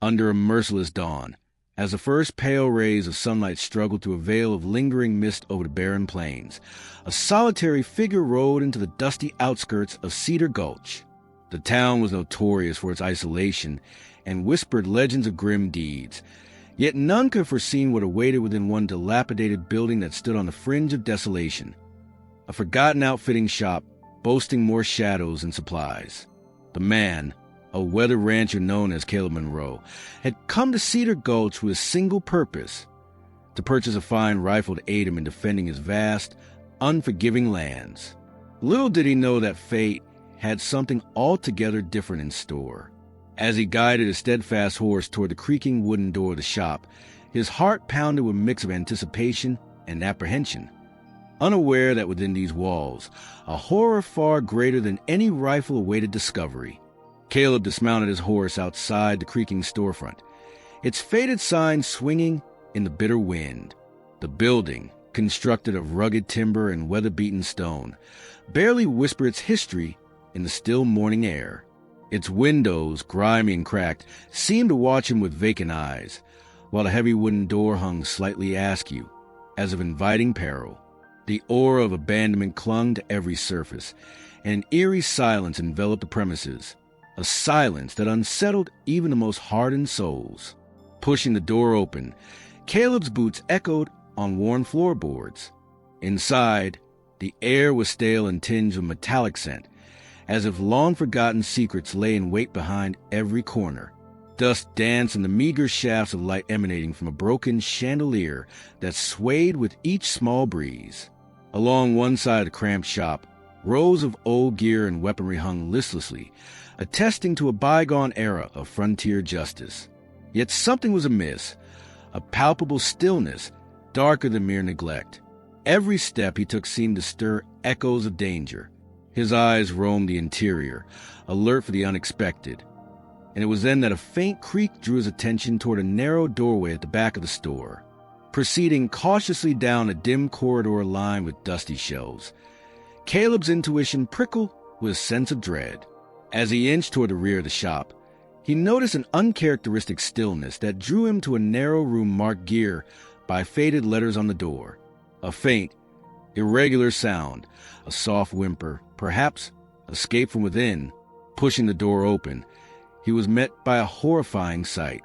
under a merciless dawn, as the first pale rays of sunlight struggled through a veil of lingering mist over the barren plains, a solitary figure rode into the dusty outskirts of Cedar Gulch. The town was notorious for its isolation and whispered legends of grim deeds, yet none could have foreseen what awaited within one dilapidated building that stood on the fringe of desolation. A forgotten outfitting shop boasting more shadows than supplies. The man, a weathered rancher known as Caleb Monroe, had come to Cedar Gulch with a single purpose: to purchase a fine rifle to aid him in defending his vast, unforgiving lands. Little did he know that fate had something altogether different in store. As he guided his steadfast horse toward the creaking wooden door of the shop, his heart pounded with a mix of anticipation and apprehension, unaware that within these walls, a horror far greater than any rifle awaited discovery. Caleb dismounted his horse outside the creaking storefront, its faded sign swinging in the bitter wind. The building, constructed of rugged timber and weather-beaten stone, barely whispered its history in the still morning air. Its windows, grimy and cracked, seemed to watch him with vacant eyes, while the heavy wooden door hung slightly askew, as of inviting peril. The aura of abandonment clung to every surface, and an eerie silence enveloped the premises, a silence that unsettled even the most hardened souls. Pushing the door open, Caleb's boots echoed on worn floorboards. Inside, the air was stale and tinged with metallic scent, as if long-forgotten secrets lay in wait behind every corner. Dust danced in the meager shafts of light emanating from a broken chandelier that swayed with each small breeze. Along one side of the cramped shop, rows of old gear and weaponry hung listlessly, attesting to a bygone era of frontier justice. Yet something was amiss, a palpable stillness, darker than mere neglect. Every step he took seemed to stir echoes of danger. His eyes roamed the interior, alert for the unexpected, and it was then that a faint creak drew his attention toward a narrow doorway at the back of the store. Proceeding cautiously down a dim corridor lined with dusty shelves, Caleb's intuition prickled with a sense of dread. As he inched toward the rear of the shop, he noticed an uncharacteristic stillness that drew him to a narrow room marked gear by faded letters on the door. A faint, irregular sound, a soft whimper, perhaps escaped from within. Pushing the door open, he was met by a horrifying sight.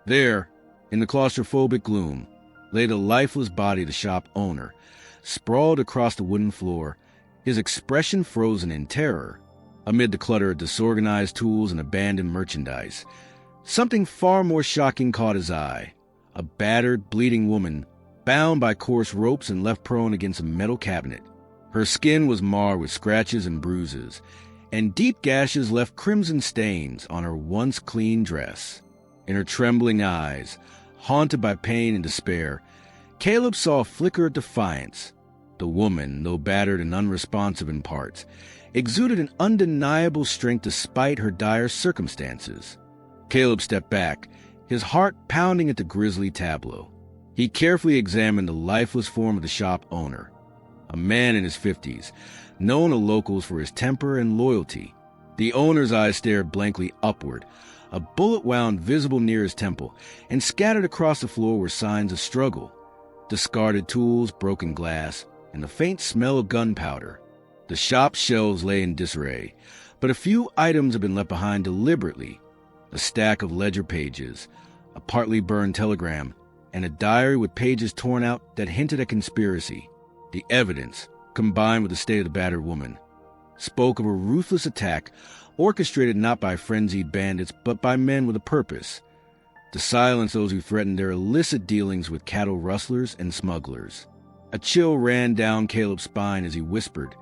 There, in the claustrophobic gloom, lay the lifeless body of the shop owner, sprawled across the wooden floor, his expression frozen in terror. Amid the clutter of disorganized tools and abandoned merchandise, something far more shocking caught his eye: a battered, bleeding woman, bound by coarse ropes and left prone against a metal cabinet. Her skin was marred with scratches and bruises, and deep gashes left crimson stains on her once clean dress. In her trembling eyes, haunted by pain and despair, Caleb saw a flicker of defiance. The woman, though battered and unresponsive in parts, exuded an undeniable strength despite her dire circumstances. Caleb stepped back, his heart pounding at the grisly tableau. He carefully examined the lifeless form of the shop owner, a man in his 50s, known to locals for his temper and loyalty. The owner's eyes stared blankly upward. A bullet wound visible near his temple, and scattered across the floor were signs of struggle: discarded tools, broken glass, and the faint smell of gunpowder. The shop's shelves lay in disarray, but a few items had been left behind deliberately: a stack of ledger pages, a partly burned telegram, and a diary with pages torn out that hinted at conspiracy. The evidence, combined with the state of the battered woman, spoke of a ruthless attack orchestrated not by frenzied bandits but by men with a purpose: to silence those who threatened their illicit dealings with cattle rustlers and smugglers. A chill ran down Caleb's spine as he whispered,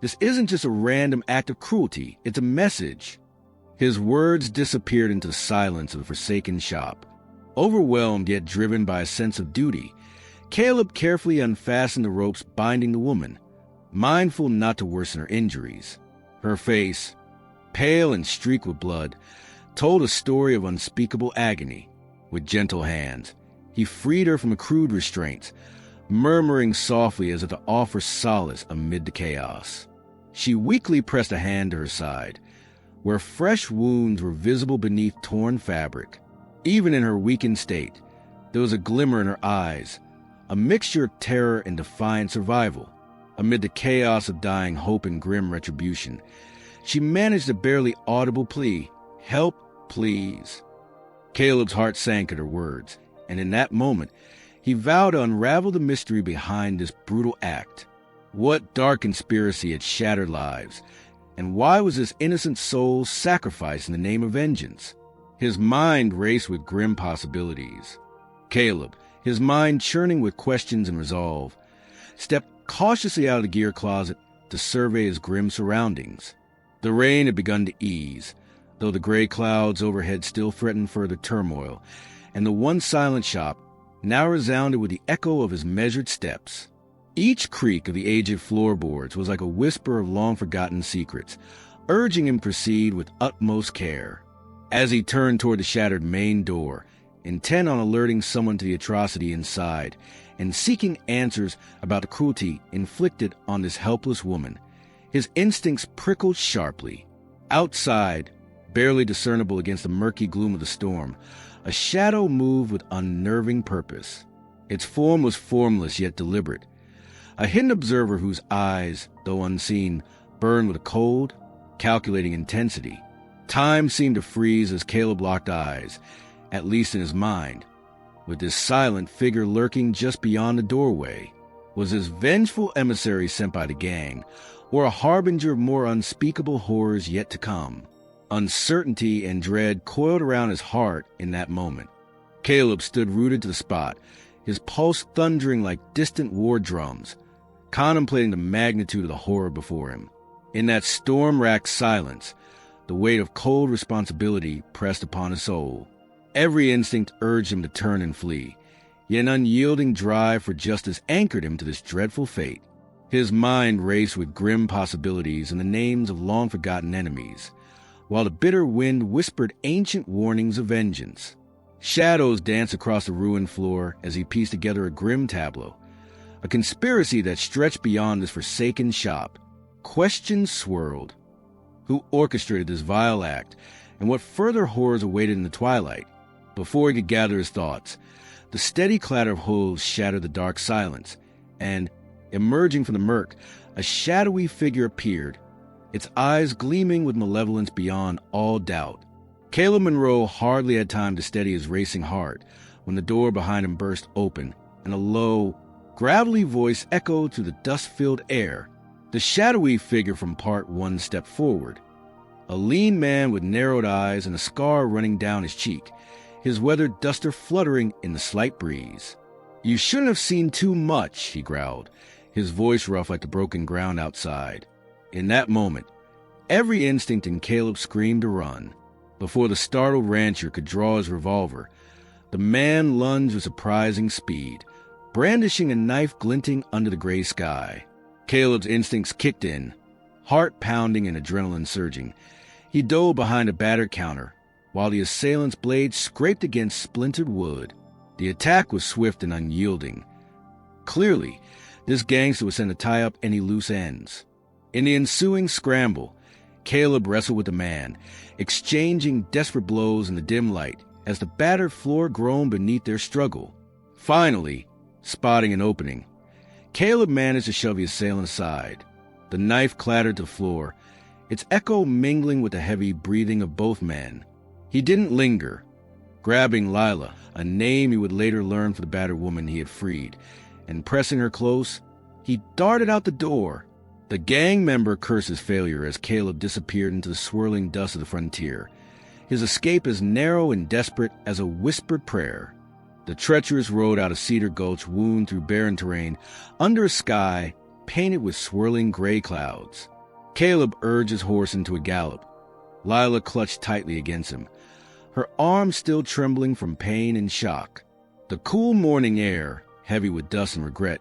"This isn't just a random act of cruelty, it's a message." His words disappeared into the silence of the forsaken shop. Overwhelmed yet driven by a sense of duty, Caleb carefully unfastened the ropes binding the woman, mindful not to worsen her injuries. Her face, pale and streaked with blood, told a story of unspeakable agony. With gentle hands, he freed her from the crude restraints, murmuring softly as if to offer solace amid the chaos. She weakly pressed a hand to her side, where fresh wounds were visible beneath torn fabric. Even in her weakened state, there was a glimmer in her eyes, a mixture of terror and defiant survival. Amid the chaos of dying hope and grim retribution, she managed a barely audible plea, "Help, please." Caleb's heart sank at her words, and in that moment, he vowed to unravel the mystery behind this brutal act. What dark conspiracy had shattered lives, and why was this innocent soul sacrificed in the name of vengeance? His mind raced with grim possibilities. Caleb, his mind churning with questions and resolve, stepped cautiously out of the gear closet to survey his grim surroundings. The rain had begun to ease, though the gray clouds overhead still threatened further turmoil, and the one silent shop now resounded with the echo of his measured steps. Each creak of the aged floorboards was like a whisper of long-forgotten secrets, urging him to proceed with utmost care. As he turned toward the shattered main door, intent on alerting someone to the atrocity inside, and seeking answers about the cruelty inflicted on this helpless woman, his instincts prickled sharply. Outside, barely discernible against the murky gloom of the storm, a shadow moved with unnerving purpose. Its form was formless yet deliberate, a hidden observer whose eyes, though unseen, burned with a cold, calculating intensity. Time seemed to freeze as Caleb locked eyes, at least in his mind, with this silent figure lurking just beyond the doorway. Was this vengeful emissary sent by the gang, or a harbinger of more unspeakable horrors yet to come? Uncertainty and dread coiled around his heart in that moment. Caleb stood rooted to the spot, his pulse thundering like distant war drums, contemplating the magnitude of the horror before him. In that storm-racked silence, the weight of cold responsibility pressed upon his soul. Every instinct urged him to turn and flee, yet an unyielding drive for justice anchored him to this dreadful fate. His mind raced with grim possibilities and the names of long-forgotten enemies, while the bitter wind whispered ancient warnings of vengeance. Shadows danced across the ruined floor as he pieced together a grim tableau, a conspiracy that stretched beyond this forsaken shop. Questions swirled. Who orchestrated this vile act, and what further horrors awaited in the twilight? Before he could gather his thoughts, the steady clatter of hooves shattered the dark silence, and, emerging from the murk, a shadowy figure appeared, its eyes gleaming with malevolence beyond all doubt. Caleb Monroe hardly had time to steady his racing heart when the door behind him burst open, and a low, gravelly voice echoed through the dust-filled air. The shadowy figure from Part 1 stepped forward, a lean man with narrowed eyes and a scar running down his cheek, his weathered duster fluttering in the slight breeze. "You shouldn't have seen too much," he growled, his voice rough like the broken ground outside. In that moment, every instinct in Caleb screamed to run. Before the startled rancher could draw his revolver, the man lunged with surprising speed, brandishing a knife glinting under the gray sky. Caleb's instincts kicked in, heart pounding and adrenaline surging. He dove behind a battered counter, while the assailant's blade scraped against splintered wood. The attack was swift and unyielding. Clearly, this gangster was sent to tie up any loose ends. In the ensuing scramble, Caleb wrestled with the man, exchanging desperate blows in the dim light as the battered floor groaned beneath their struggle. Finally, spotting an opening, Caleb managed to shove the assailant aside. The knife clattered to the floor, its echo mingling with the heavy breathing of both men. He didn't linger. Grabbing Lila, a name he would later learn for the battered woman he had freed, and pressing her close, he darted out the door. The gang member cursed his failure as Caleb disappeared into the swirling dust of the frontier, his escape as narrow and desperate as a whispered prayer. The treacherous road out of Cedar Gulch wound through barren terrain under a sky painted with swirling gray clouds. Caleb urged his horse into a gallop. Lila clutched tightly against him, her arms still trembling from pain and shock. The cool morning air, heavy with dust and regret,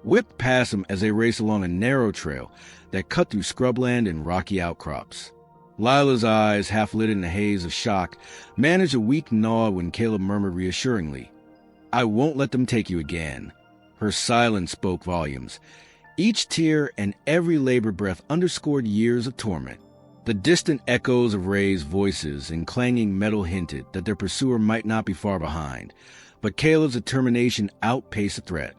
whipped past them as they raced along a narrow trail that cut through scrubland and rocky outcrops. Lila's eyes, half lit in the haze of shock, managed a weak nod when Caleb murmured reassuringly, "I won't let them take you again." Her silence spoke volumes. Each tear and every labored breath underscored years of torment. The distant echoes of Ray's voices and clanging metal hinted that their pursuer might not be far behind, but Caleb's determination outpaced the threat.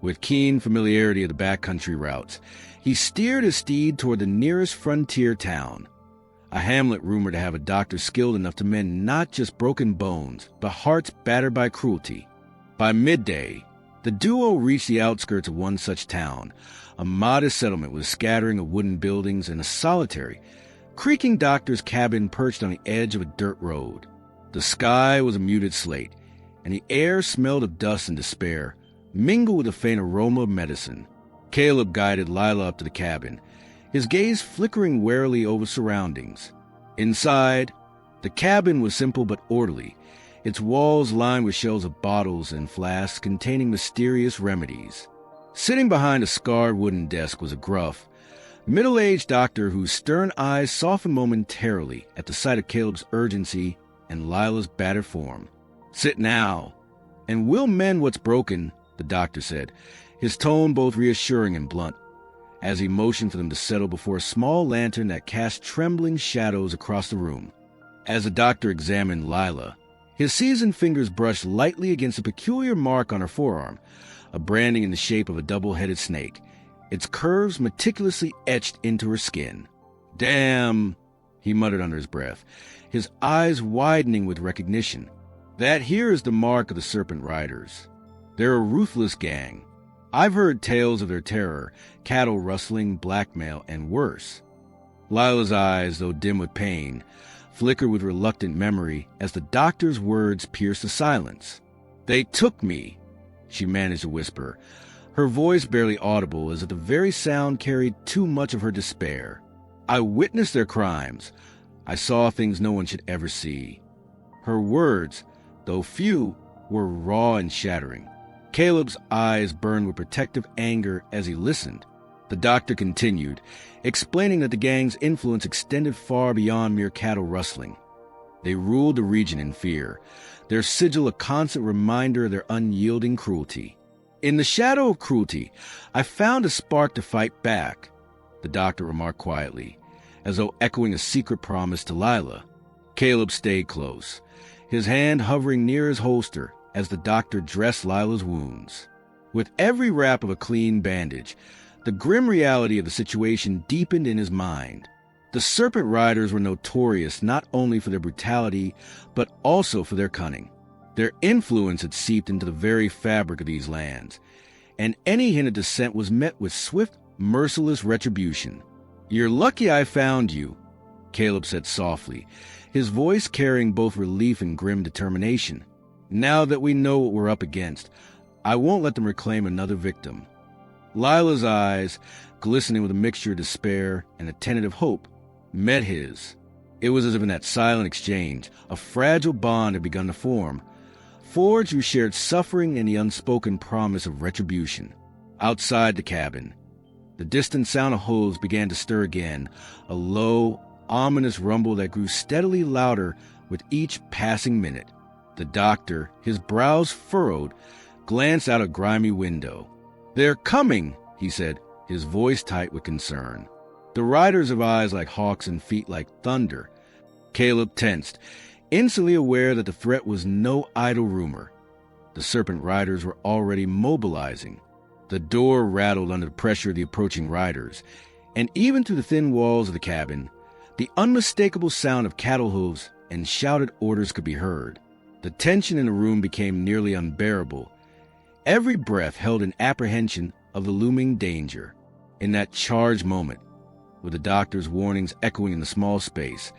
With keen familiarity of the backcountry routes, he steered his steed toward the nearest frontier town, a hamlet rumored to have a doctor skilled enough to mend not just broken bones, but hearts battered by cruelty. By midday, the duo reached the outskirts of one such town, a modest settlement with a scattering of wooden buildings and a solitary, creaking doctor's cabin perched on the edge of a dirt road. The sky was a muted slate, and the air smelled of dust and despair, mingled with a faint aroma of medicine. Caleb guided Lila up to the cabin, his gaze flickering warily over surroundings. Inside, the cabin was simple but orderly, its walls lined with shelves of bottles and flasks containing mysterious remedies. Sitting behind a scarred wooden desk was a gruff, middle-aged doctor whose stern eyes softened momentarily at the sight of Caleb's urgency and Lila's battered form. "Sit now, and we'll mend what's broken," the doctor said, his tone both reassuring and blunt, as he motioned for them to settle before a small lantern that cast trembling shadows across the room. As the doctor examined Lila, his seasoned fingers brushed lightly against a peculiar mark on her forearm, a branding in the shape of a double-headed snake, its curves meticulously etched into her skin. "Damn," he muttered under his breath, his eyes widening with recognition. "That here is the mark of the Serpent Riders. They're a ruthless gang. I've heard tales of their terror, cattle rustling, blackmail, and worse." Lila's eyes, though dim with pain, flickered with reluctant memory as the doctor's words pierced the silence. "They took me," she managed to whisper, her voice barely audible as if the very sound carried too much of her despair. "I witnessed their crimes. I saw things no one should ever see." Her words, though few, were raw and shattering. Caleb's eyes burned with protective anger as he listened. The doctor continued, explaining that the gang's influence extended far beyond mere cattle rustling. They ruled the region in fear, their sigil a constant reminder of their unyielding cruelty. "In the shadow of cruelty, I found a spark to fight back," the doctor remarked quietly, as though echoing a secret promise to Lila. Caleb stayed close, his hand hovering near his holster as the doctor dressed Lila's wounds. With every wrap of a clean bandage, the grim reality of the situation deepened in his mind. The Serpent Riders were notorious not only for their brutality, but also for their cunning. Their influence had seeped into the very fabric of these lands, and any hint of dissent was met with swift, merciless retribution. "You're lucky I found you," Caleb said softly, his voice carrying both relief and grim determination. "Now that we know what we're up against, I won't let them reclaim another victim." Lila's eyes, glistening with a mixture of despair and a tentative hope, met his. It was as if in that silent exchange, a fragile bond had begun to form, forged through shared suffering and the unspoken promise of retribution. Outside the cabin, the distant sound of hooves began to stir again, a low, ominous rumble that grew steadily louder with each passing minute. The doctor, his brows furrowed, glanced out a grimy window. "They're coming," he said, his voice tight with concern. The riders have eyes like hawks and feet like thunder. Caleb tensed, instantly aware that the threat was no idle rumor. The Serpent Riders were already mobilizing. The door rattled under the pressure of the approaching riders, and even through the thin walls of the cabin, the unmistakable sound of cattle hooves and shouted orders could be heard. The tension in the room became nearly unbearable. Every breath held an apprehension of the looming danger. In that charged moment, with the doctor's warnings echoing in the small space,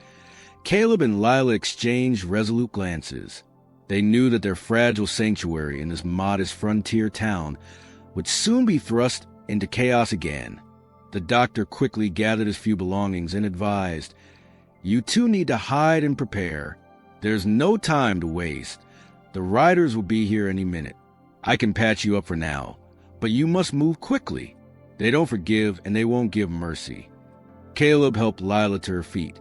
Caleb and Lila exchanged resolute glances. They knew that their fragile sanctuary in this modest frontier town would soon be thrust into chaos again. The doctor quickly gathered his few belongings and advised, "You two need to hide and prepare. There's no time to waste. The riders will be here any minute. I can patch you up for now, but you must move quickly. They don't forgive and they won't give mercy." Caleb helped Lila to her feet,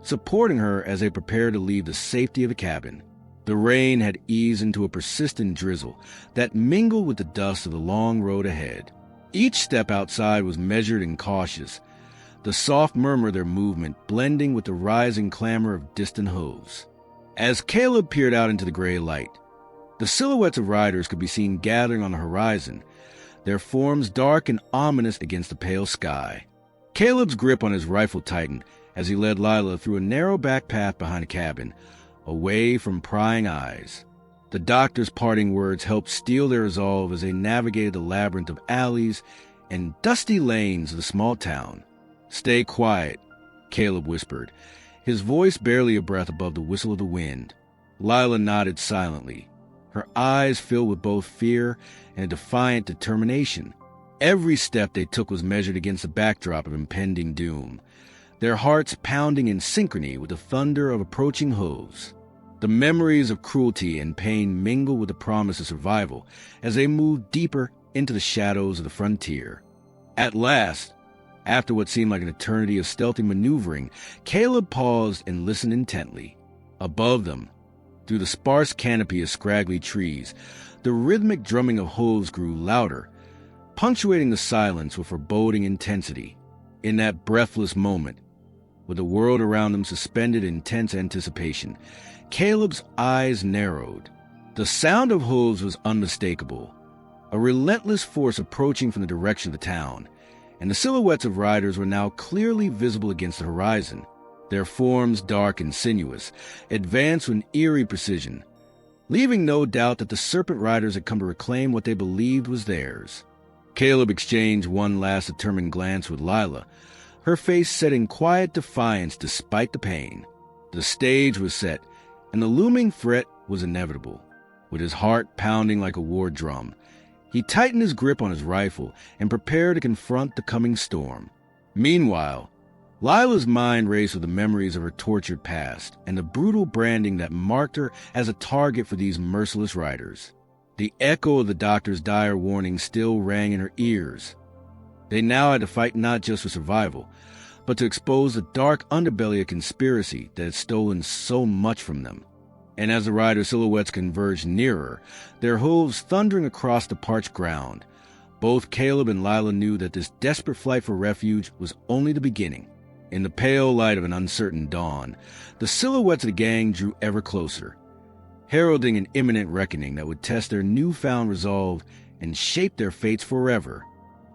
supporting her as they prepared to leave the safety of the cabin. The rain had eased into a persistent drizzle that mingled with the dust of the long road ahead. Each step outside was measured and cautious, the soft murmur of their movement blending with the rising clamor of distant hooves. As Caleb peered out into the gray light, the silhouettes of riders could be seen gathering on the horizon, their forms dark and ominous against the pale sky. Caleb's grip on his rifle tightened as he led Lila through a narrow back path behind a cabin, away from prying eyes. The doctor's parting words helped steel their resolve as they navigated the labyrinth of alleys and dusty lanes of the small town. "Stay quiet," Caleb whispered, his voice barely a breath above the whistle of the wind. Lila nodded silently, her eyes filled with both fear and a defiant determination. Every step they took was measured against the backdrop of impending doom, their hearts pounding in synchrony with the thunder of approaching hooves. The memories of cruelty and pain mingled with the promise of survival as they moved deeper into the shadows of the frontier. At last, after what seemed like an eternity of stealthy maneuvering, Caleb paused and listened intently. Above them, through the sparse canopy of scraggly trees, the rhythmic drumming of hooves grew louder, punctuating the silence with foreboding intensity. In that breathless moment, with the world around them suspended in tense anticipation, Caleb's eyes narrowed. The sound of hooves was unmistakable, a relentless force approaching from the direction of the town, and the silhouettes of riders were now clearly visible against the horizon, their forms dark and sinuous, advanced with eerie precision, leaving no doubt that the Serpent Riders had come to reclaim what they believed was theirs. Caleb exchanged one last determined glance with Lila, her face set in quiet defiance despite the pain. The stage was set, and the looming threat was inevitable. With his heart pounding like a war drum, he tightened his grip on his rifle and prepared to confront the coming storm. Meanwhile, Lila's mind raced with the memories of her tortured past and the brutal branding that marked her as a target for these merciless riders. The echo of the doctor's dire warning still rang in her ears. They now had to fight not just for survival, but to expose the dark underbelly of conspiracy that had stolen so much from them. And as the rider silhouettes converged nearer, their hooves thundering across the parched ground, both Caleb and Lila knew that this desperate flight for refuge was only the beginning. In the pale light of an uncertain dawn, the silhouettes of the gang drew ever closer, heralding an imminent reckoning that would test their newfound resolve and shape their fates forever.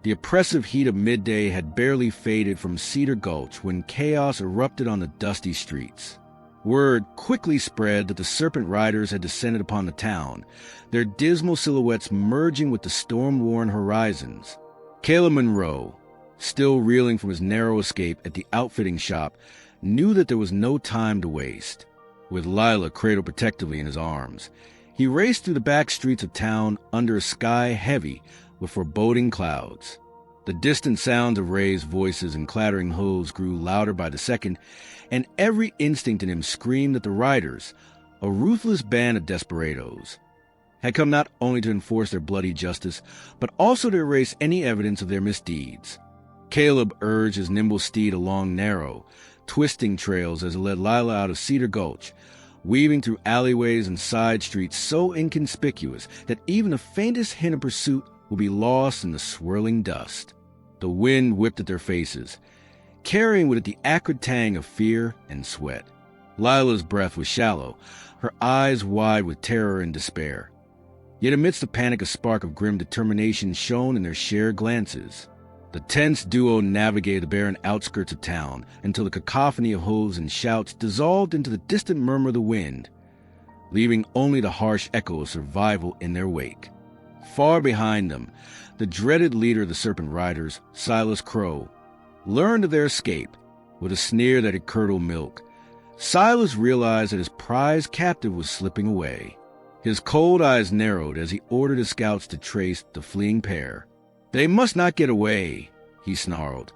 The oppressive heat of midday had barely faded from Cedar Gulch when chaos erupted on the dusty streets. Word quickly spread that the Serpent Riders had descended upon the town, their dismal silhouettes merging with the storm-worn horizons. Caleb Monroe, still reeling from his narrow escape at the outfitting shop, knew that there was no time to waste. With Lila cradled protectively in his arms, he raced through the back streets of town under a sky heavy with foreboding clouds. The distant sounds of raised voices and clattering hooves grew louder by the second, and every instinct in him screamed that the riders, a ruthless band of desperados, had come not only to enforce their bloody justice, but also to erase any evidence of their misdeeds. Caleb urged his nimble steed along narrow, twisting trails as it led Lila out of Cedar Gulch, weaving through alleyways and side streets so inconspicuous that even the faintest hint of pursuit would be lost in the swirling dust. The wind whipped at their faces, carrying with it the acrid tang of fear and sweat. Lila's breath was shallow, her eyes wide with terror and despair. Yet amidst the panic a spark of grim determination shone in their shared glances. The tense duo navigated the barren outskirts of town until the cacophony of hooves and shouts dissolved into the distant murmur of the wind, leaving only the harsh echo of survival in their wake. Far behind them, the dreaded leader of the Serpent Riders, Silas Crow, learned of their escape. With a sneer that had curdled milk, Silas realized that his prized captive was slipping away. His cold eyes narrowed as he ordered his scouts to trace the fleeing pair. "They must not get away," he snarled,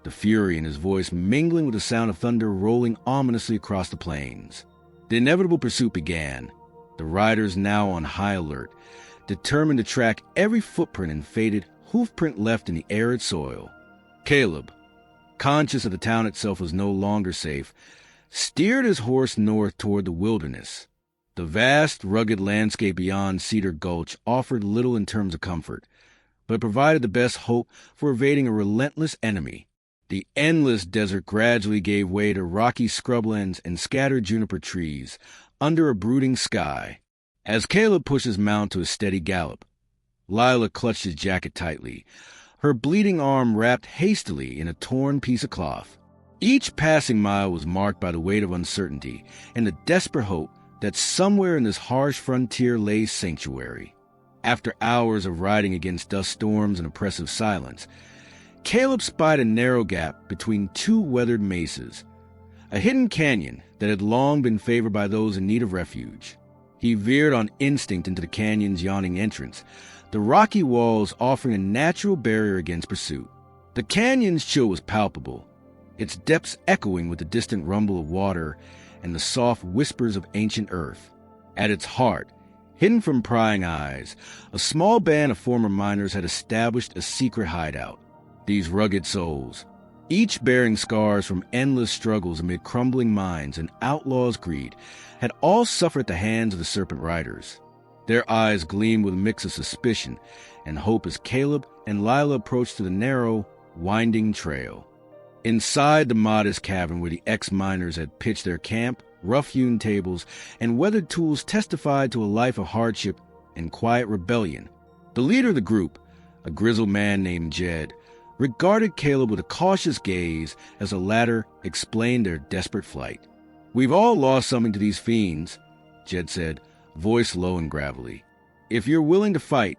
the fury in his voice mingling with the sound of thunder rolling ominously across the plains. The inevitable pursuit began, the riders now on high alert, determined to track every footprint and faded hoofprint left in the arid soil. Caleb, conscious that the town itself was no longer safe, steered his horse north toward the wilderness. The vast, rugged landscape beyond Cedar Gulch offered little in terms of comfort, but it provided the best hope for evading a relentless enemy. The endless desert gradually gave way to rocky scrublands and scattered juniper trees under a brooding sky. As Caleb pushed his mount to a steady gallop, Lila clutched his jacket tightly, her bleeding arm wrapped hastily in a torn piece of cloth. Each passing mile was marked by the weight of uncertainty and the desperate hope that somewhere in this harsh frontier lay sanctuary. After hours of riding against dust storms and oppressive silence, Caleb spied a narrow gap between two weathered mesas, a hidden canyon that had long been favored by those in need of refuge. He veered on instinct into the canyon's yawning entrance, the rocky walls offering a natural barrier against pursuit. The canyon's chill was palpable, its depths echoing with the distant rumble of water and the soft whispers of ancient earth. At its heart, hidden from prying eyes, a small band of former miners had established a secret hideout. These rugged souls, each bearing scars from endless struggles amid crumbling mines and outlaws' greed, had all suffered at the hands of the Serpent Riders. Their eyes gleamed with a mix of suspicion and hope as Caleb and Lila approached to the narrow, winding trail. Inside the modest cavern where the ex-miners had pitched their camp, rough-hewn tables and weathered tools testified to a life of hardship and quiet rebellion. The leader of the group, a grizzled man named Jed, regarded Caleb with a cautious gaze as the latter explained their desperate flight. "We've all lost something to these fiends," Jed said, voice low and gravelly. "If you're willing to fight,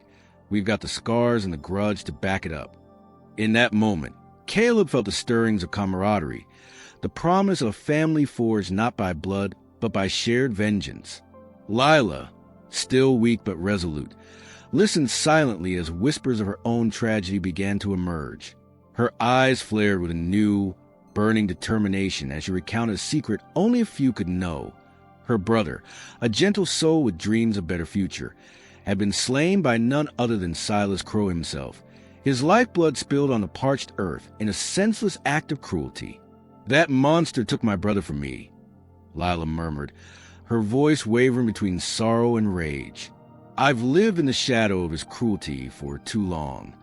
we've got the scars and the grudge to back it up." In that moment, Caleb felt the stirrings of camaraderie, the promise of a family forged not by blood, but by shared vengeance. Lila, still weak but resolute, listened silently as whispers of her own tragedy began to emerge. Her eyes flared with a new, burning determination as she recounted a secret only a few could know. Her brother, a gentle soul with dreams of a better future, had been slain by none other than Silas Crow himself, his lifeblood spilled on the parched earth in a senseless act of cruelty. "That monster took my brother from me," Lila murmured, her voice wavering between sorrow and rage. "I've lived in the shadow of his cruelty for too long."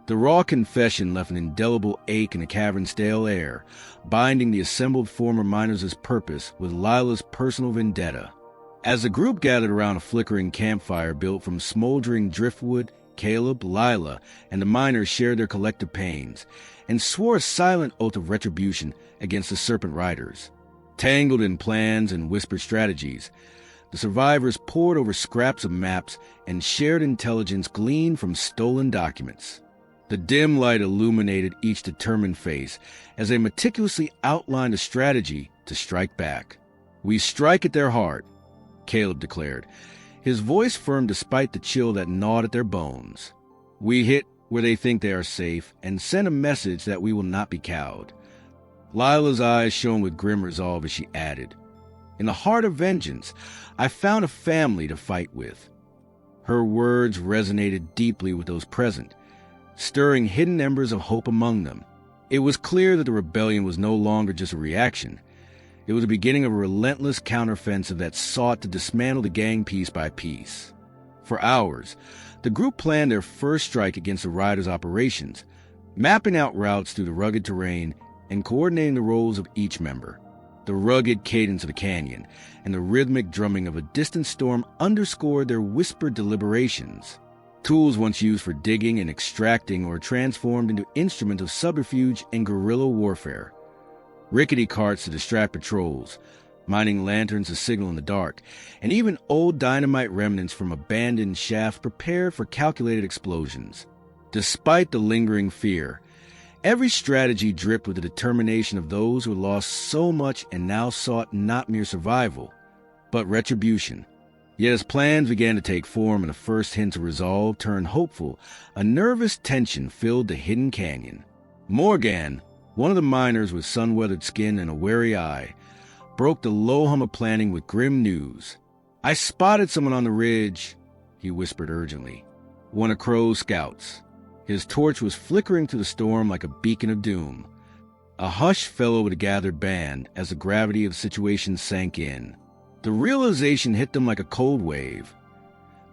The raw confession left an indelible ache in the cavern's stale air, binding the assembled former miners' purpose with Lila's personal vendetta. As the group gathered around a flickering campfire built from smoldering driftwood, Caleb, Lila, and the miners shared their collective pains and swore a silent oath of retribution against the Serpent Riders. Tangled in plans and whispered strategies, the survivors pored over scraps of maps and shared intelligence gleaned from stolen documents. The dim light illuminated each determined face as they meticulously outlined a strategy to strike back. "We strike at their heart," Caleb declared, his voice firm despite the chill that gnawed at their bones. "We hit where they think they are safe and send a message that we will not be cowed." Lila's eyes shone with grim resolve as she added, "In the heart of vengeance, I found a family to fight with." Her words resonated deeply with those present, stirring hidden embers of hope among them. It was clear that the rebellion was no longer just a reaction. It was the beginning of a relentless counteroffensive that sought to dismantle the gang piece by piece. For hours, the group planned their first strike against the Riders' operations, mapping out routes through the rugged terrain and coordinating the roles of each member. The rugged cadence of the canyon and the rhythmic drumming of a distant storm underscored their whispered deliberations. Tools once used for digging and extracting were transformed into instruments of subterfuge and guerrilla warfare. Rickety carts to distract patrols, mining lanterns to signal in the dark, and even old dynamite remnants from abandoned shafts prepared for calculated explosions. Despite the lingering fear, every strategy dripped with the determination of those who had lost so much and now sought not mere survival, but retribution. Yet as plans began to take form and the first hints of resolve turned hopeful, a nervous tension filled the hidden canyon. Morgan, one of the miners with sun-weathered skin and a wary eye, broke the low hum of planning with grim news. "I spotted someone on the ridge," he whispered urgently. "One of Crow's scouts." His torch was flickering through the storm like a beacon of doom. A hush fell over the gathered band as the gravity of the situation sank in. The realization hit them like a cold wave.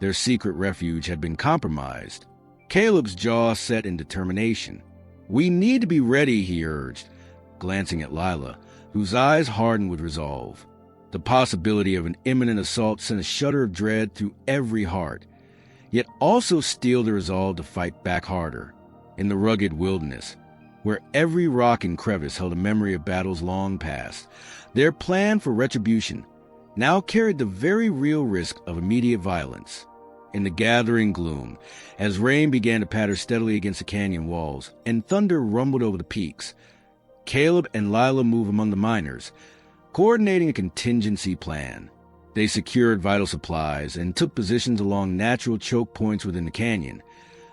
Their secret refuge had been compromised. Caleb's jaw set in determination. "We need to be ready," he urged, glancing at Lila, whose eyes hardened with resolve. The possibility of an imminent assault sent a shudder of dread through every heart, yet also steeled the resolve to fight back harder. In the rugged wilderness, where every rock and crevice held a memory of battles long past, their plan for retribution now carried the very real risk of immediate violence. In the gathering gloom, as rain began to patter steadily against the canyon walls and thunder rumbled over the peaks, Caleb and Lila moved among the miners, coordinating a contingency plan. They secured vital supplies and took positions along natural choke points within the canyon,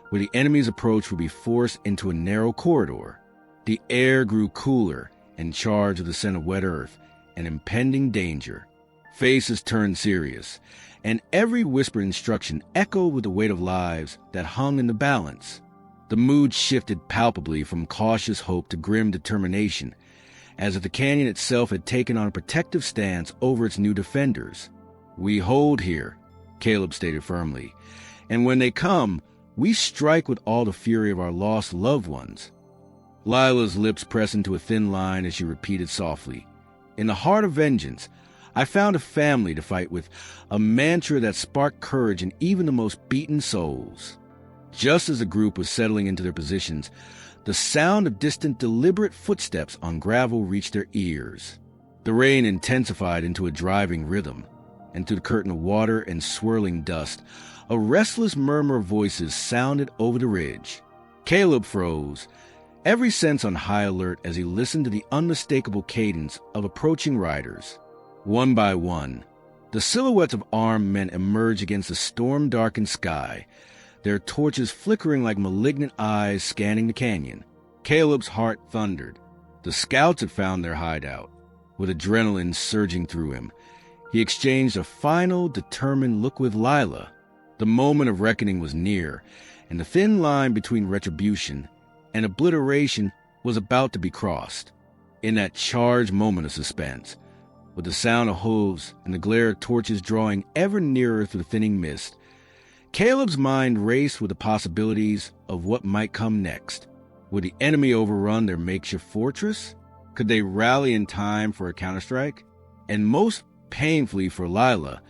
where the enemy's approach would be forced into a narrow corridor. The air grew cooler and charged with the scent of wet earth and impending danger. Faces turned serious, and every whispered instruction echoed with the weight of lives that hung in the balance. The mood shifted palpably from cautious hope to grim determination, as if the canyon itself had taken on a protective stance over its new defenders. "We hold here," Caleb stated firmly, "and when they come, we strike with all the fury of our lost loved ones." Lila's lips pressed into a thin line as she repeated softly, "In the heart of vengeance, I found a family to fight with, a mantra that sparked courage in even the most beaten souls." Just as the group was settling into their positions, the sound of distant, deliberate footsteps on gravel reached their ears. The rain intensified into a driving rhythm, and through the curtain of water and swirling dust, a restless murmur of voices sounded over the ridge. Caleb froze, every sense on high alert as he listened to the unmistakable cadence of approaching riders. One by one, the silhouettes of armed men emerged against the storm-darkened sky, their torches flickering like malignant eyes scanning the canyon. Caleb's heart thundered. The scouts had found their hideout. With adrenaline surging through him, he exchanged a final, determined look with Lila. The moment of reckoning was near, and the thin line between retribution and obliteration was about to be crossed. In that charged moment of suspense, with the sound of hooves and the glare of torches drawing ever nearer through the thinning mist, Caleb's mind raced with the possibilities of what might come next. Would the enemy overrun their makeshift fortress? Could they rally in time for a counterstrike? And most painfully for Lila,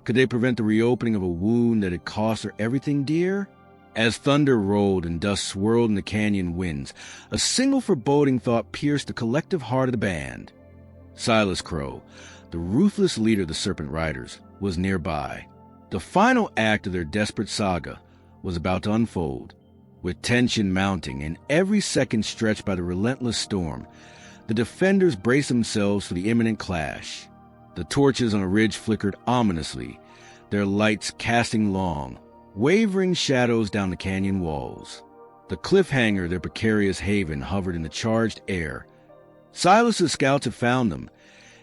could they prevent the reopening of a wound that had cost her everything dear? As thunder rolled and dust swirled in the canyon winds, a single foreboding thought pierced the collective heart of the band. Silas Crow, the ruthless leader of the Serpent Riders, was nearby. The final act of their desperate saga was about to unfold. With tension mounting and every second stretched by the relentless storm, the defenders braced themselves for the imminent clash. The torches on a ridge flickered ominously, their lights casting long, wavering shadows down the canyon walls. The cliffhanger, their precarious haven, hovered in the charged air. Silas's scouts had found them,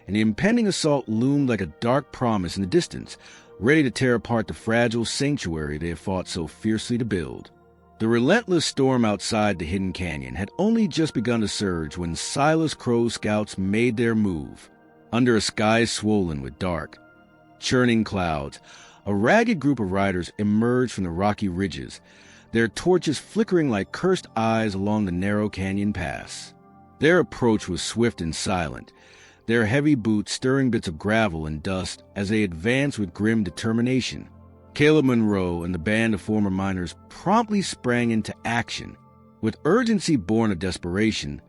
and the impending assault loomed like a dark promise in the distance, ready to tear apart the fragile sanctuary they had fought so fiercely to build. The relentless storm outside the hidden canyon had only just begun to surge when Silas Crow's scouts made their move. Under a sky swollen with dark, churning clouds, a ragged group of riders emerged from the rocky ridges, their torches flickering like cursed eyes along the narrow canyon pass. Their approach was swift and silent, their heavy boots stirring bits of gravel and dust as they advanced with grim determination. Caleb Monroe and the band of former miners promptly sprang into action. With urgency born of desperation,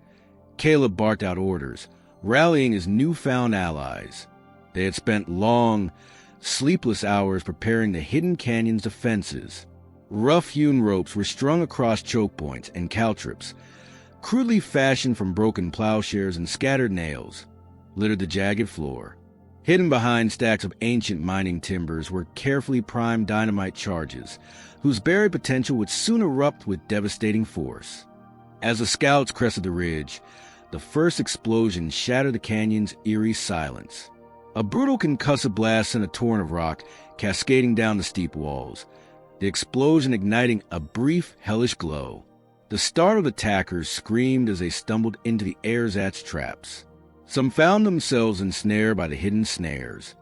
Caleb barked out orders, rallying his newfound allies. They had spent long, sleepless hours preparing the hidden canyon's defenses. Rough-hewn ropes were strung across choke points and caltrips, crudely fashioned from broken plowshares and scattered nails, littered the jagged floor. Hidden behind stacks of ancient mining timbers were carefully primed dynamite charges, whose buried potential would soon erupt with devastating force. As the scouts crested the ridge, the first explosion shattered the canyon's eerie silence. A brutal concussive blast sent a torrent of rock cascading down the steep walls, the explosion igniting a brief, hellish glow. The startled attackers screamed as they stumbled into the ersatz traps. Some found themselves ensnared by the hidden snares.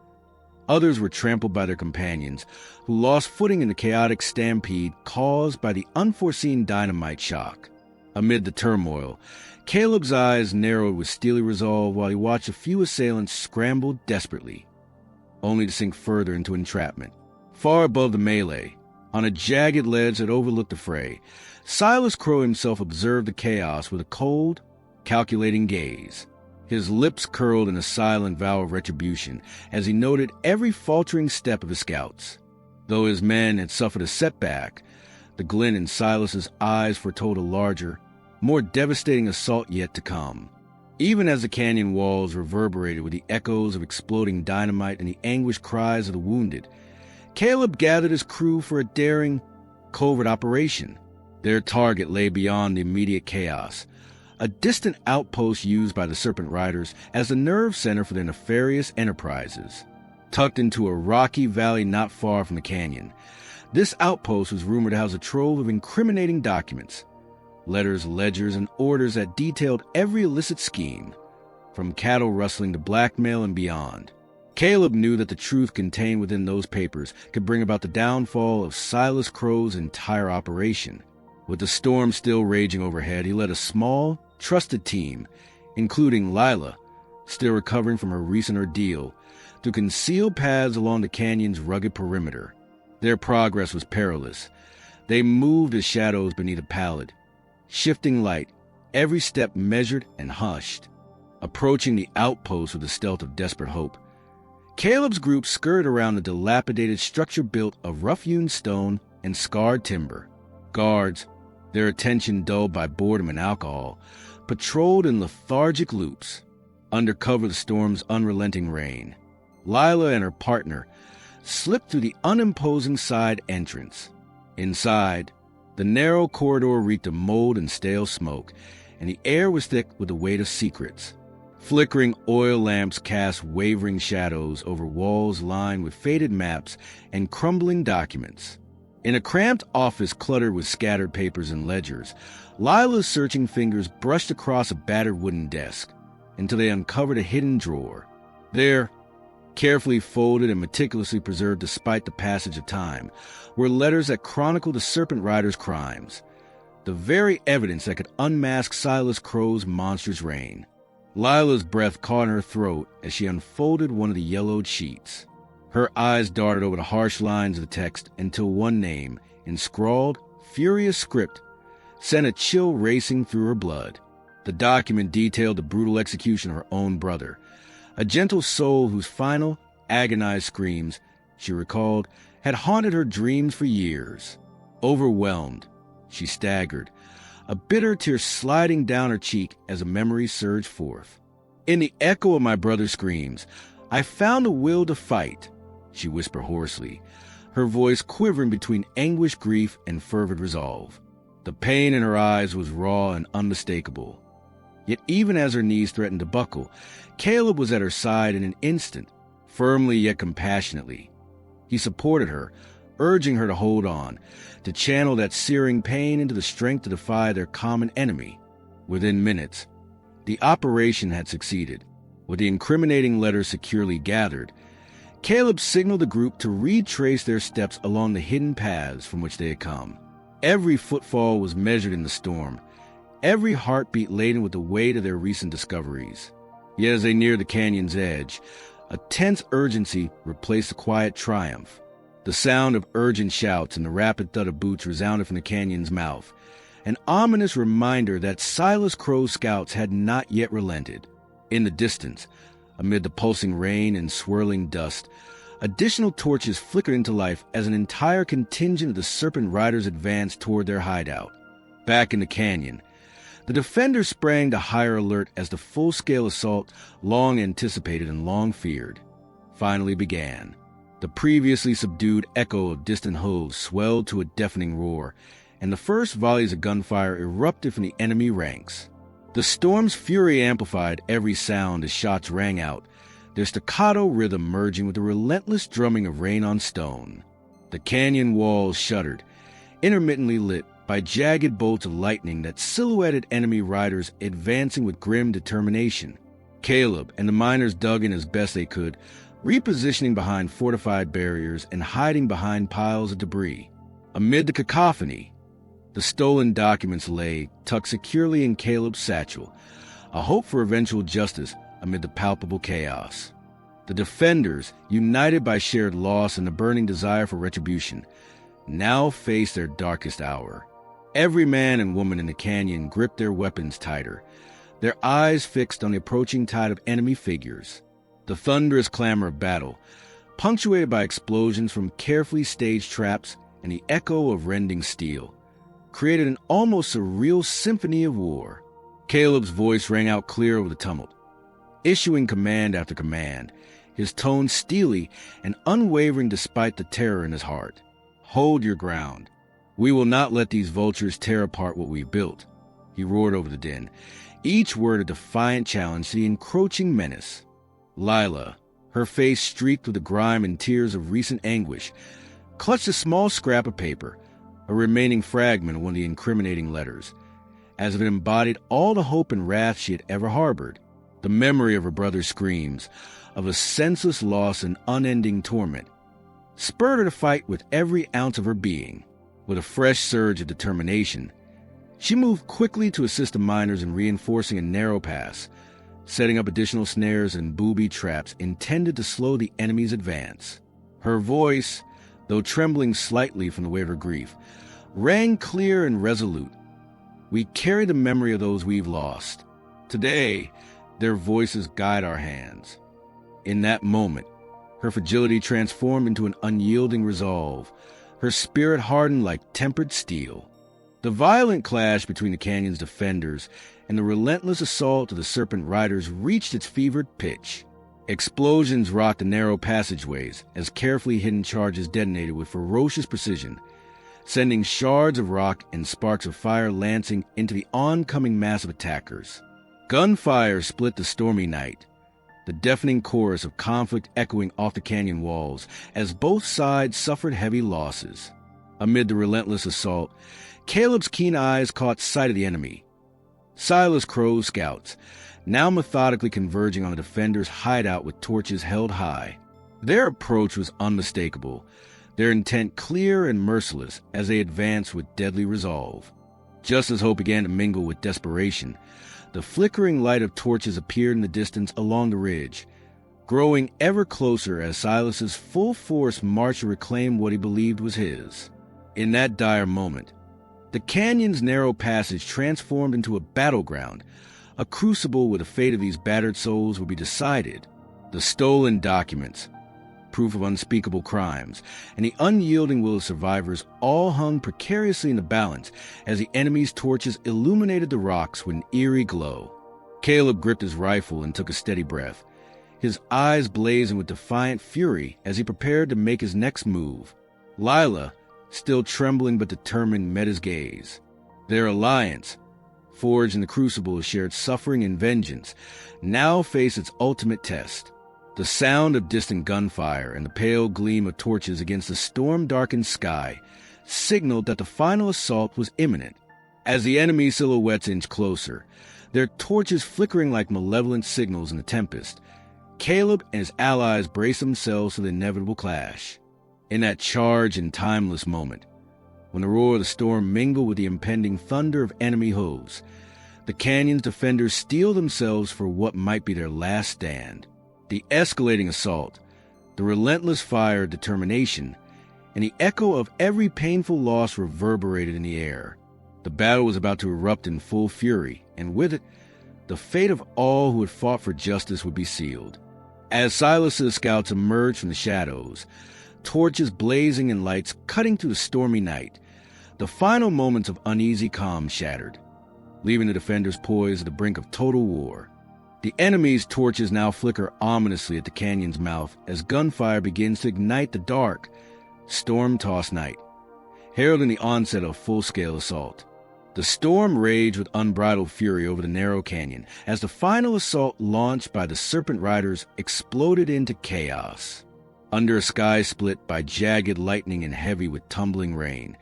Others were trampled by their companions, who lost footing in the chaotic stampede caused by the unforeseen dynamite shock. Amid the turmoil, Caleb's eyes narrowed with steely resolve while he watched a few assailants scramble desperately, only to sink further into entrapment. Far above the melee, on a jagged ledge that overlooked the fray, Silas Crow himself observed the chaos with a cold, calculating gaze. His lips curled in a silent vow of retribution as he noted every faltering step of his scouts. Though his men had suffered a setback, the glint in Silas's eyes foretold a larger, more devastating assault yet to come. Even as the canyon walls reverberated with the echoes of exploding dynamite and the anguished cries of the wounded, Caleb gathered his crew for a daring, covert operation. Their target lay beyond the immediate chaos, a distant outpost used by the Serpent Riders as the nerve center for their nefarious enterprises. Tucked into a rocky valley not far from the canyon, this outpost was rumored to house a trove of incriminating documents, letters, ledgers, and orders that detailed every illicit scheme, from cattle rustling to blackmail and beyond. Caleb knew that the truth contained within those papers could bring about the downfall of Silas Crow's entire operation. With the storm still raging overhead, he led a small, trusted team, including Lila, still recovering from her recent ordeal, to concealed paths along the canyon's rugged perimeter. Their progress was perilous. They moved as shadows beneath a pallid, shifting light, every step measured and hushed. Approaching the outpost with the stealth of desperate hope, Caleb's group skirted around the dilapidated structure built of rough-hewn stone and scarred timber. Guards, their attention dulled by boredom and alcohol, patrolled in lethargic loops, under cover of the storm's unrelenting rain. Lila and her partner slipped through the unimposing side entrance. Inside, the narrow corridor reeked of mold and stale smoke, and the air was thick with the weight of secrets. Flickering oil lamps cast wavering shadows over walls lined with faded maps and crumbling documents. In a cramped office cluttered with scattered papers and ledgers, Lila's searching fingers brushed across a battered wooden desk until they uncovered a hidden drawer. There, carefully folded and meticulously preserved despite the passage of time, were letters that chronicled the Serpent Riders' crimes, the very evidence that could unmask Silas Crow's monstrous reign. Lila's breath caught in her throat as she unfolded one of the yellowed sheets. Her eyes darted over the harsh lines of the text until one name, in scrawled, furious script, sent a chill racing through her blood. The document detailed the brutal execution of her own brother, a gentle soul whose final, agonized screams, she recalled, had haunted her dreams for years. Overwhelmed, she staggered, a bitter tear sliding down her cheek as a memory surged forth. In the echo of my brother's screams, I found a will to fight, she whispered hoarsely, her voice quivering between anguished grief and fervid resolve. The pain in her eyes was raw and unmistakable. Yet even as her knees threatened to buckle, Caleb was at her side in an instant, firmly yet compassionately. He supported her, urging her to hold on, to channel that searing pain into the strength to defy their common enemy. Within minutes, the operation had succeeded. With the incriminating letters securely gathered, Caleb signaled the group to retrace their steps along the hidden paths from which they had come. Every footfall was measured in the storm, every heartbeat laden with the weight of their recent discoveries. Yet as they neared the canyon's edge, a tense urgency replaced the quiet triumph. The sound of urgent shouts and the rapid thud of boots resounded from the canyon's mouth, an ominous reminder that Silas Crow's scouts had not yet relented. In the distance, amid the pulsing rain and swirling dust, additional torches flickered into life as an entire contingent of the Serpent Riders advanced toward their hideout. Back in the canyon, the defenders sprang to higher alert as the full-scale assault, long anticipated and long feared, finally began. The previously subdued echo of distant hooves swelled to a deafening roar, and the first volleys of gunfire erupted from the enemy ranks. The storm's fury amplified every sound as shots rang out, their staccato rhythm merging with the relentless drumming of rain on stone. The canyon walls shuddered, intermittently lit by jagged bolts of lightning that silhouetted enemy riders advancing with grim determination. Caleb and the miners dug in as best they could, repositioning behind fortified barriers and hiding behind piles of debris. Amid the cacophony, The stolen documents lay, tucked securely in Caleb's satchel, a hope for eventual justice amid the palpable chaos. The defenders, united by shared loss and the burning desire for retribution, now faced their darkest hour. Every man and woman in the canyon gripped their weapons tighter, their eyes fixed on the approaching tide of enemy figures. The thunderous clamor of battle, punctuated by explosions from carefully staged traps and the echo of rending steel, created an almost surreal symphony of war. Caleb's voice rang out clear over the tumult, issuing command after command, his tone steely and unwavering despite the terror in his heart. "Hold your ground. We will not let these vultures tear apart what we've built," he roared over the din, each word a defiant challenge to the encroaching menace. Lila, her face streaked with the grime and tears of recent anguish, clutched a small scrap of paper, a remaining fragment of one of the incriminating letters, as if it embodied all the hope and wrath she had ever harbored. The memory of her brother's screams, of a senseless loss and unending torment, spurred her to fight with every ounce of her being. With a fresh surge of determination, she moved quickly to assist the miners in reinforcing a narrow pass, setting up additional snares and booby traps intended to slow the enemy's advance. Her voice, though trembling slightly from the weight of her grief, rang clear and resolute. "We carry the memory of those we've lost. Today, their voices guide our hands." In that moment, her fragility transformed into an unyielding resolve, her spirit hardened like tempered steel. The violent clash between the canyon's defenders and the relentless assault of the Serpent Riders reached its fevered pitch. Explosions rocked the narrow passageways as carefully hidden charges detonated with ferocious precision, sending shards of rock and sparks of fire lancing into the oncoming mass of attackers. Gunfire split the stormy night, the deafening chorus of conflict echoing off the canyon walls as both sides suffered heavy losses. Amid the relentless assault, Caleb's keen eyes caught sight of the enemy. Silas Crow's scouts, now methodically converging on the defenders' hideout with torches held high. Their approach was unmistakable, their intent clear and merciless as they advanced with deadly resolve. Just as hope began to mingle with desperation, the flickering light of torches appeared in the distance along the ridge, growing ever closer as Silas's full force marched to reclaim what he believed was his. In that dire moment, the canyon's narrow passage transformed into a battleground, a crucible where the fate of these battered souls would be decided. The stolen documents, proof of unspeakable crimes, and the unyielding will of survivors all hung precariously in the balance as the enemy's torches illuminated the rocks with an eerie glow. Caleb gripped his rifle and took a steady breath, his eyes blazing with defiant fury as he prepared to make his next move. Lila, still trembling but determined, met his gaze. Their alliance, forged in the crucible of shared suffering and vengeance, now faced its ultimate test. The sound of distant gunfire and the pale gleam of torches against the storm-darkened sky signaled that the final assault was imminent. As the enemy silhouettes inched closer, their torches flickering like malevolent signals in the tempest, Caleb and his allies braced themselves for the inevitable clash. In that charged and timeless moment, when the roar of the storm mingled with the impending thunder of enemy hooves, the canyon's defenders steeled themselves for what might be their last stand. The escalating assault, the relentless fire of determination, and the echo of every painful loss reverberated in the air. The battle was about to erupt in full fury, and with it, the fate of all who had fought for justice would be sealed. As Silas's scouts emerged from the shadows, torches blazing and lights cutting through the stormy night, the final moments of uneasy calm shattered, leaving the defenders poised at the brink of total war. The enemy's torches now flicker ominously at the canyon's mouth as gunfire begins to ignite the dark, storm-tossed night, heralding the onset of a full-scale assault. The storm raged with unbridled fury over the narrow canyon as the final assault launched by the Serpent Riders exploded into chaos. Under a sky split by jagged lightning and heavy with tumbling rain,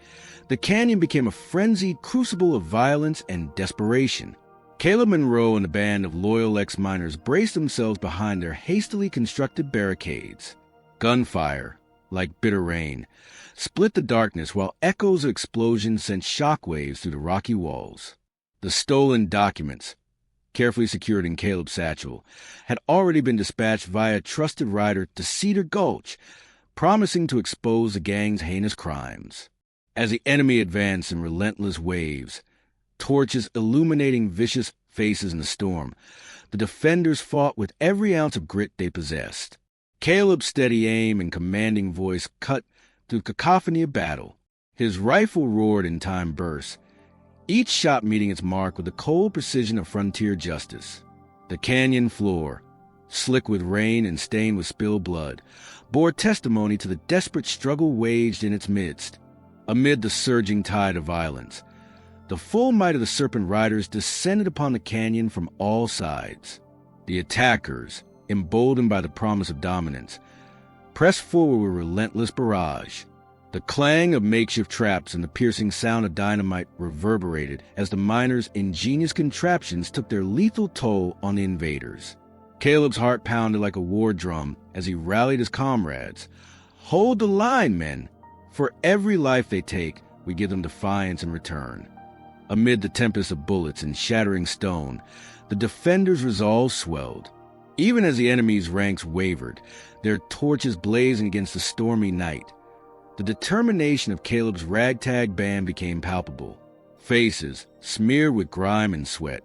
the canyon became a frenzied crucible of violence and desperation. Caleb Monroe and a band of loyal ex-miners braced themselves behind their hastily constructed barricades. Gunfire, like bitter rain, split the darkness while echoes of explosions sent shockwaves through the rocky walls. The stolen documents, carefully secured in Caleb's satchel, had already been dispatched via a trusted rider to Cedar Gulch, promising to expose the gang's heinous crimes. As the enemy advanced in relentless waves, torches illuminating vicious faces in the storm, the defenders fought with every ounce of grit they possessed. Caleb's steady aim and commanding voice cut through the cacophony of battle. His rifle roared in time bursts, each shot meeting its mark with the cold precision of frontier justice. The canyon floor, slick with rain and stained with spilled blood, bore testimony to the desperate struggle waged in its midst. Amid the surging tide of violence, the full might of the Serpent Riders descended upon the canyon from all sides. The attackers, emboldened by the promise of dominance, pressed forward with relentless barrage. The clang of makeshift traps and the piercing sound of dynamite reverberated as the miners' ingenious contraptions took their lethal toll on the invaders. Caleb's heart pounded like a war drum as he rallied his comrades. "Hold the line, men! For every life they take, we give them defiance in return." Amid the tempest of bullets and shattering stone, the defenders' resolve swelled. Even as the enemy's ranks wavered, their torches blazing against the stormy night, the determination of Caleb's ragtag band became palpable. Faces, smeared with grime and sweat,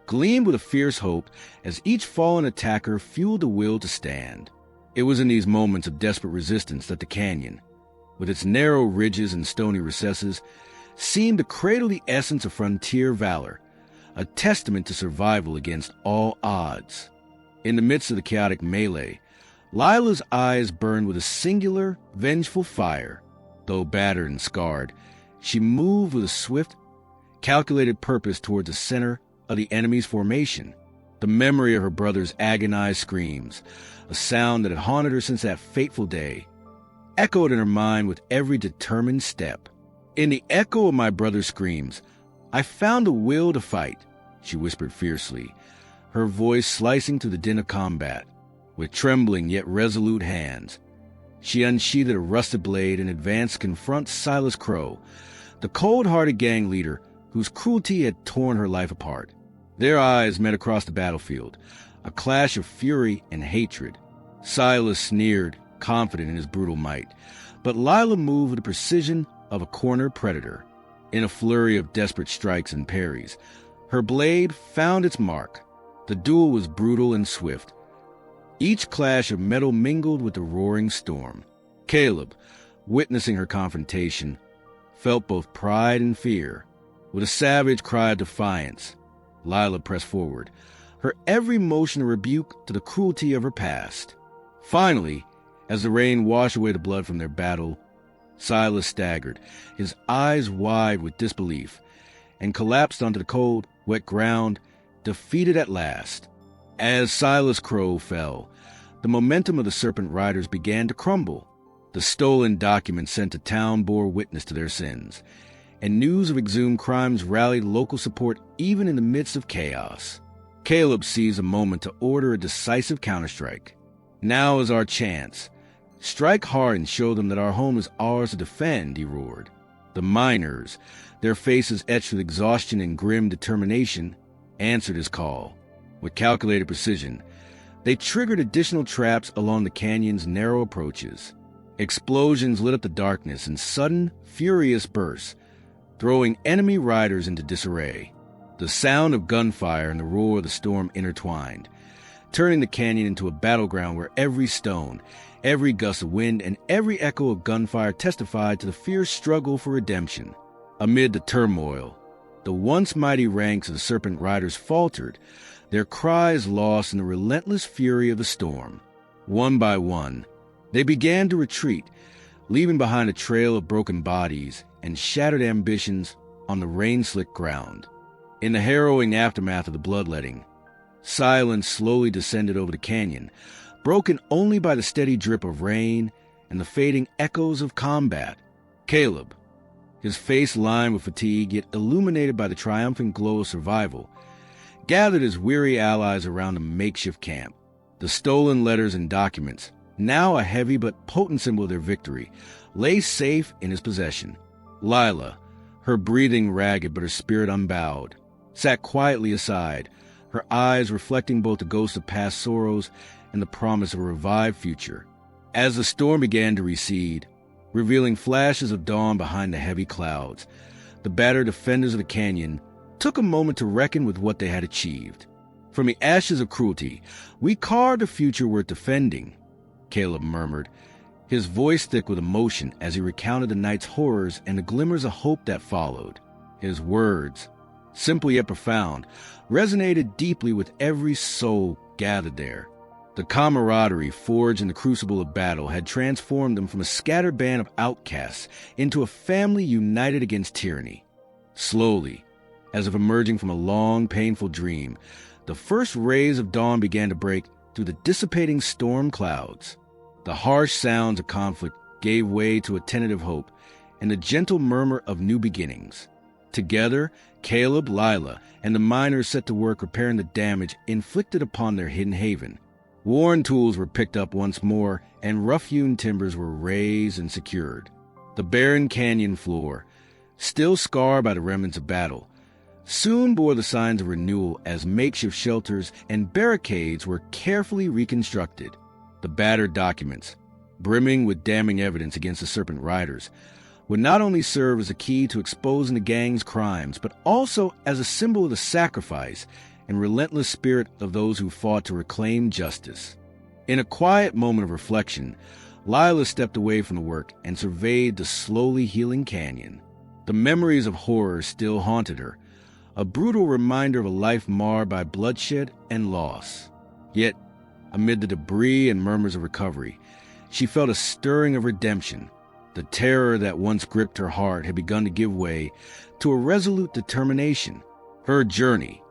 gleamed with a fierce hope as each fallen attacker fueled the will to stand. It was in these moments of desperate resistance that the canyon, with its narrow ridges and stony recesses, seemed to cradle the essence of frontier valor, a testament to survival against all odds. In the midst of the chaotic melee, Lila's eyes burned with a singular, vengeful fire. Though battered and scarred, she moved with a swift, calculated purpose toward the center of the enemy's formation. The memory of her brother's agonized screams, a sound that had haunted her since that fateful day, echoed in her mind with every determined step. "In the echo of my brother's screams, I found the will to fight," she whispered fiercely, her voice slicing through the din of combat. With trembling yet resolute hands, she unsheathed a rusted blade and advanced to confront Silas Crow, the cold-hearted gang leader whose cruelty had torn her life apart. Their eyes met across the battlefield, a clash of fury and hatred. Silas sneered, confident in his brutal might, but Lila moved with the precision of a cornered predator. In a flurry of desperate strikes and parries, her blade found its mark. The duel was brutal and swift. Each clash of metal mingled with the roaring storm. Caleb, witnessing her confrontation, felt both pride and fear. With a savage cry of defiance, Lila pressed forward, her every motion a rebuke to the cruelty of her past. Finally, as the rain washed away the blood from their battle, Silas staggered, his eyes wide with disbelief, and collapsed onto the cold, wet ground, defeated at last. As Silas Crow fell, the momentum of the Serpent Riders began to crumble. The stolen documents sent to town bore witness to their sins, and news of exhumed crimes rallied local support even in the midst of chaos. Caleb seized a moment to order a decisive counterstrike. "Now is our chance. Strike hard and show them that our home is ours to defend," he roared. The miners, their faces etched with exhaustion and grim determination, answered his call. With calculated precision, they triggered additional traps along the canyon's narrow approaches. Explosions lit up the darkness in sudden, furious bursts, throwing enemy riders into disarray. The sound of gunfire and the roar of the storm intertwined, turning the canyon into a battleground where every stone, every gust of wind, and every echo of gunfire testified to the fierce struggle for redemption. Amid the turmoil, the once mighty ranks of the Serpent Riders faltered, their cries lost in the relentless fury of the storm. One by one, they began to retreat, leaving behind a trail of broken bodies and shattered ambitions on the rain-slicked ground. In the harrowing aftermath of the bloodletting, silence slowly descended over the canyon, broken only by the steady drip of rain and the fading echoes of combat. Caleb, his face lined with fatigue yet illuminated by the triumphant glow of survival, gathered his weary allies around a makeshift camp. The stolen letters and documents, now a heavy but potent symbol of their victory, lay safe in his possession. Lila, her breathing ragged but her spirit unbowed, sat quietly aside, her eyes reflecting both the ghosts of past sorrows and the promise of a revived future. As the storm began to recede, revealing flashes of dawn behind the heavy clouds, the battered defenders of the canyon took a moment to reckon with what they had achieved. From the ashes of cruelty, we carved a future worth defending, Caleb murmured, his voice thick with emotion as he recounted the night's horrors and the glimmers of hope that followed. His words, simple yet profound, resonated deeply with every soul gathered there. The camaraderie forged in the crucible of battle had transformed them from a scattered band of outcasts into a family united against tyranny. Slowly, as if emerging from a long, painful dream, the first rays of dawn began to break through the dissipating storm clouds. The harsh sounds of conflict gave way to a tentative hope and the gentle murmur of new beginnings. Together, Caleb, Lila, and the miners set to work repairing the damage inflicted upon their hidden haven. Worn tools were picked up once more, and rough-hewn timbers were raised and secured. The barren canyon floor, still scarred by the remnants of battle, soon bore the signs of renewal as makeshift shelters and barricades were carefully reconstructed. The battered documents, brimming with damning evidence against the Serpent Riders, would not only serve as a key to exposing the gang's crimes, but also as a symbol of the sacrifice and relentless spirit of those who fought to reclaim justice. In a quiet moment of reflection, Lila stepped away from the work and surveyed the slowly healing canyon. The memories of horror still haunted her, a brutal reminder of a life marred by bloodshed and loss. Yet, amid the debris and murmurs of recovery, she felt a stirring of redemption. The terror that once gripped her heart had begun to give way to a resolute determination. Her journey,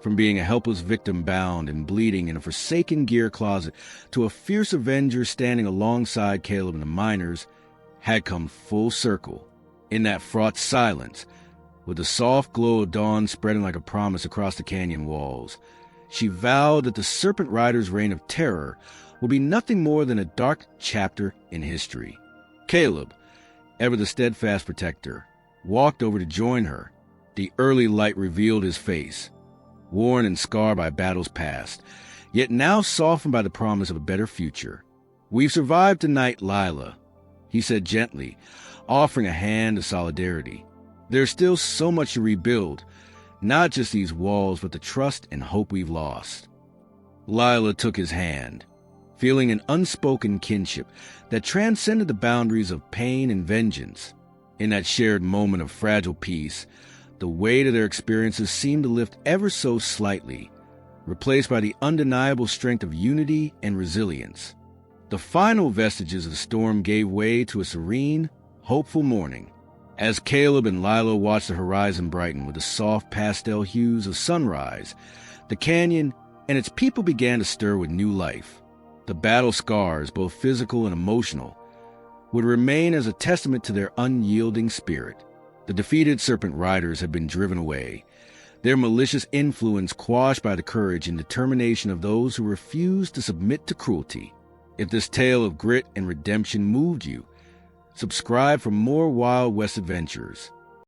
from being a helpless victim bound and bleeding in a forsaken gear closet to a fierce avenger standing alongside Caleb and the miners, had come full circle. In that fraught silence, with the soft glow of dawn spreading like a promise across the canyon walls, she vowed that the Serpent Riders' reign of terror would be nothing more than a dark chapter in history. Caleb, ever the steadfast protector, walked over to join her. The early light revealed his face, worn and scarred by battles past, yet now softened by the promise of a better future. "We've survived tonight, Lila," he said gently, offering a hand of solidarity. "There's still so much to rebuild, not just these walls, but the trust and hope we've lost." Lila took his hand, feeling an unspoken kinship that transcended the boundaries of pain and vengeance. In that shared moment of fragile peace, the weight of their experiences seemed to lift ever so slightly, replaced by the undeniable strength of unity and resilience. The final vestiges of the storm gave way to a serene, hopeful morning. As Caleb and Lila watched the horizon brighten with the soft pastel hues of sunrise, the canyon and its people began to stir with new life. The battle scars, both physical and emotional, would remain as a testament to their unyielding spirit. The defeated Serpent Riders had been driven away, their malicious influence quashed by the courage and determination of those who refused to submit to cruelty. If this tale of grit and redemption moved you, subscribe for more Wild West adventures.